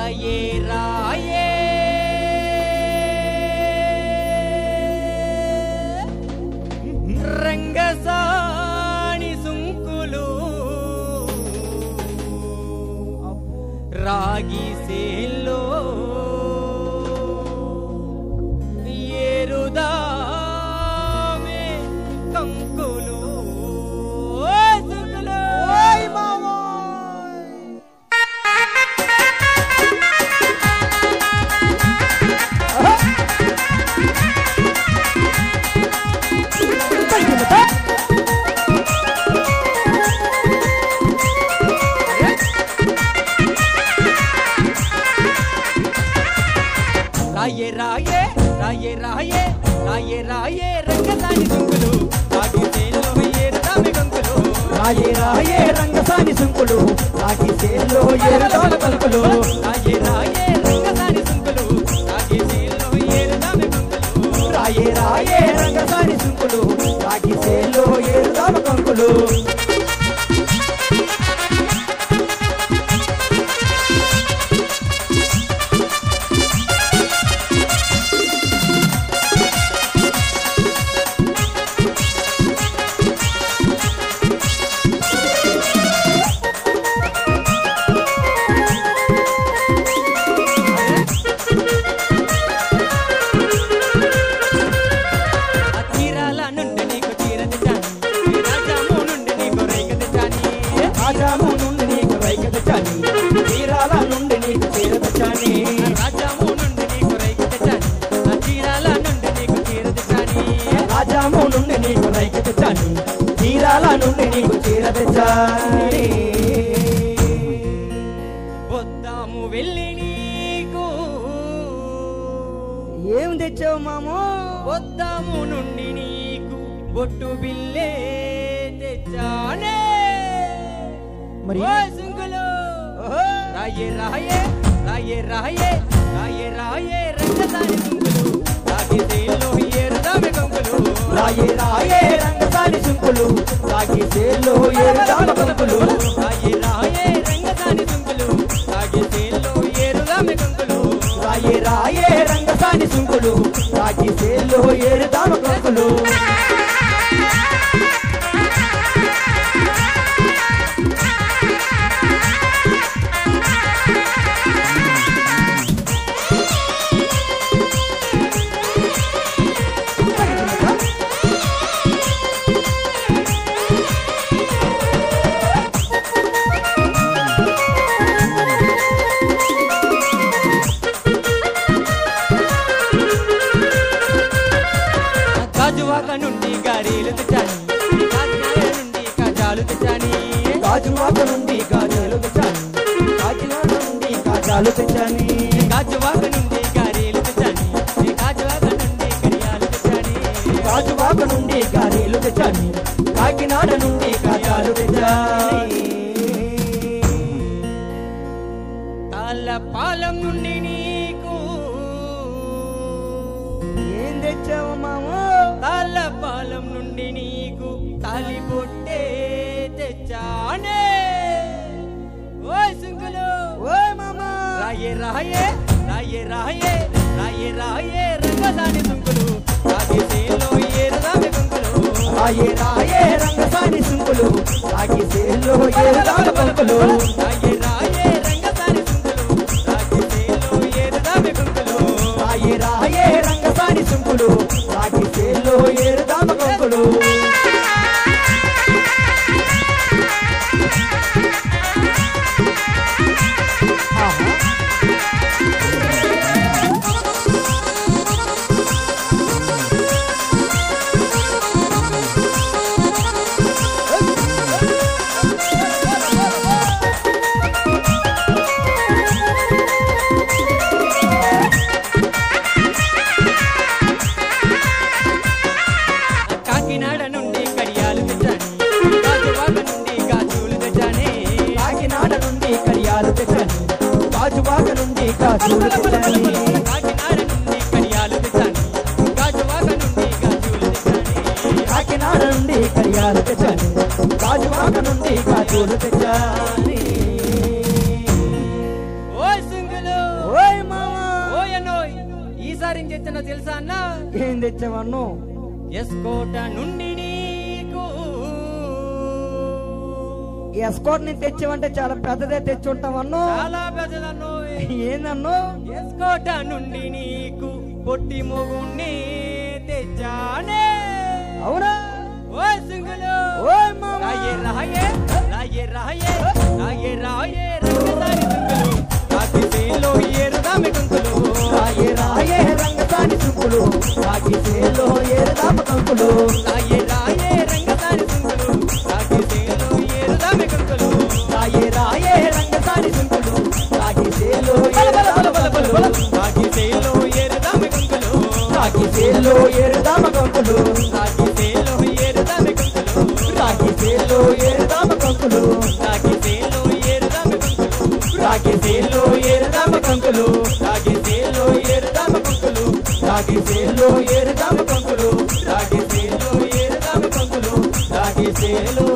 రాయే రాయే రంగసాని సుంకులు రాగి సేల్లో ఏరుదామే కంకులు సుంకులు ఓయ్ మామోయ్ రాయే రాయే రాయే రాయే రాయే రాయే రంగసాని సుంకులు రాగి సేల్లో ఏరుదామె కంకులు రాయే రాయే రంగసాని సుంకులు రాగి సేల్లో ఏరుదామె కంకులు రాయే రాయే రంగసాని సుంకులు రాగి సేల్లో ఏరుదామె కంకులు రాయే రాయే రంగసాని సుంకులు రాగి సేల్లో ఏరుదామె కంకులు రాజాము నుండి నీకు రైక తెచ్చాని తీరాల నుండి నీకు చీర తెచ్చాని రాజాము నుండి నీకు రైక తెచ్చాని తీరాల నుండి నీకు చీర తెచ్చాని రాజాము నుండి నీకు రైక తెచ్చాని తీరాల నుండి నీకు చీర తెచ్చాని వద్దాము వెళ్ళి నీకు ఏం తెచ్చావు మామో వద్దాము నుండి నీకు బొట్టు బిల్లే తెచ్చానే మరి సుంకులు రాయే రాయే రాయే రాయే రాయే రాయే రంగసాని సుంకులు రాగి సేల్లో ఏరుదామె కంకులు రాయే రాయే రంగసాని సుంకులు రాగి సేల్లో ఏరుదామె కంకులు రాయే రాయే రంగసాని సుంకులు రాగి సేల్లో ఏరుదామె కంకులు రాయే రాయే రంగసాని సుంకులు రాగి సేల్లో ఏరుదామె కంకులు గాజువాక నుండి గారీలు తెచ్చాని కాకినాడ నుండి కాజాలు తెచ్చాని గాజువాక నుండి గాజాలు తెచ్చాని కాకినాడ నుండి కాజాలు తెచ్చాని గాజువాక నుండి గారీలు తెచ్చాని గాజువాక నుండి కడియాలు తెచ్చాని గాజువాక నుండి గారీలు తెచ్చాని కాకినాడ నుండి కాజాలు తెచ్చాని తాళ్ళపాలెం నుండి నీకు ఏం తెచ్చావు మామో తాళ్ళపాలెం నుండి నీకు తాలిబొట్టే తెచ్చానే ఓయ్ సుంకులు ఓయ్ మామా రాయే రాయే రాయే రాయే రాయే రాయే రంగసాని సుంకులు రాగి సేల్లో ఏరుదామె కంకులు రాయే రాయే రంగసాని సుంకులు రాగి సేల్లో ఏరుదామె కంకులు రాయే రాయే రంగసాని సుంకులు రాగి సేల్లో ఏరుదామె కంకులు రాయే రాయే రంగసాని సుంకులు రాగి సేల్లో ఏరుదామె కంకులు కాకినాడ నుండి కడియాలు తెచ్చాని గాజువాక నుండి గాజులు తెచ్చాని కాకినాడ నుండి కడియాలు తెచ్చాని గాజువాక నుండి గాజులు తెచ్చాని కాకినాడ నుండి కడియాలు తెచ్చాని గాజువాక నుండి గాజులు తెచ్చాని కాకినాడ నుండి కడియాలు తెచ్చాని గాజువాక నుండి గాజులు తెచ్చాని ఓయ్ సుంకులు ఈసారి ఏం తెచ్చానో తెలుసా అన్న? ఏం తెచ్చావన్ను? ఎస్కోట నుండి నీకు ఎస్కోట్ ని తెచ్చావంటే చాలా పెద్దదే తెచ్చి ఉంటావన్ను. చాలా పెద్దదన్ను. ఏందన్ను? ఎస్కోట నుండి నీకు పొట్టి మొగుణ్ణి తెచ్చానే. అవునా? ఓ సింగులు ఓయ్ మామ. రాయే రాయే రాయే రాయే రాయే రాయే రంగసాని సింగులు కాకి సేలో ఏరుదామె కంకులు. రాయే రాయే రంగసాని సింగులు కాకి సేలో ఏరుదామె కంకులు. రాయే రాయే రంగసాని సింగులు కాకి సేలో ఏరుదామె కంకులు. రాయే రాయే రంగసాని సింగులు కాకి సేలో ఏరుదామె కంకులు. కాకి సేలో ఏరుదామె కంకులు. కాకి సేలో ఏరుదామె కంకులు. కాకి సేలో ఏరుదామె కంకులు. కాకి సేలో ఏరుదామె కంకులు. కాకి సేలో ఏరుదామె కంకులు. కాకి సేలో ఏరుదామె కంకులు. కాకి సేలో ఏరుదామె కంకులు. కాకి సేలో ఏరుదామె కంకులు. కాకి సేలో ఏరుదామె కంకులు. కాకి సేలో